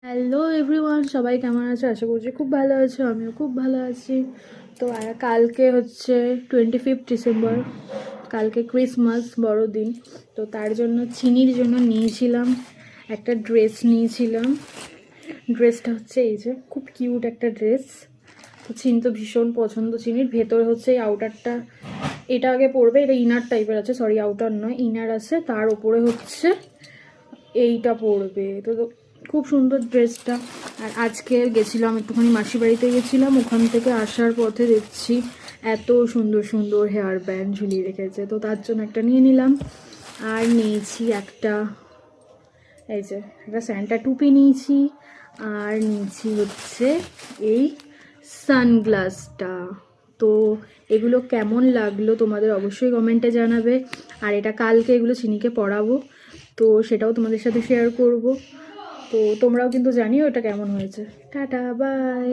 Hello everyone, সবাই কেমন আছো? আশা করছি খুব ভালো আছো, আমিও খুব ভালো আছি। তো কালকে হচ্ছে 25 ডিসেম্বর, কালকে ক্রিসমাস বড়দিন। তো তার জন্য চিনির জন্য নিয়েছিলাম একটা ড্রেস নিয়েছিলাম। ড্রেসটা হচ্ছে এই যে, খুব কিউট একটা ড্রেস। তো চিনি তো ভীষণ পছন্দ চিনির। ভেতরে হচ্ছে এই আউটারটা, এটা আগে পরবে, এটা ইনার টাইপের আছে, সরি আউটার নয় ইনার আছে, তার উপরে হচ্ছে এইটা পরবে। তো খুব সুন্দর ড্রেসটা। আর আজকে গেছিলাম একটুখানি মাসির বাড়িতে গেছিলাম, ওখান থেকে আসার পথে দেখছি এত সুন্দর সুন্দর হেয়ার ব্যান্ড ঝুলিয়ে রেখেছে, তো তার জন্য একটা নিয়ে নিলাম। আর নিয়েছি একটা, এই যে একটা স্যান্টা টুপি নিয়েছি। আর নিয়েছি হচ্ছে এই সানগ্লাসটা। তো এগুলো কেমন লাগলো তোমাদের অবশ্যই কমেন্টে জানাবে। আর এটা কালকে এগুলো চিনিকে পরাবো, তো সেটাও তোমাদের সাথে শেয়ার করব। তো তোমরাও কিন্তু জানিও এটা কেমন হয়েছে। Tata, by.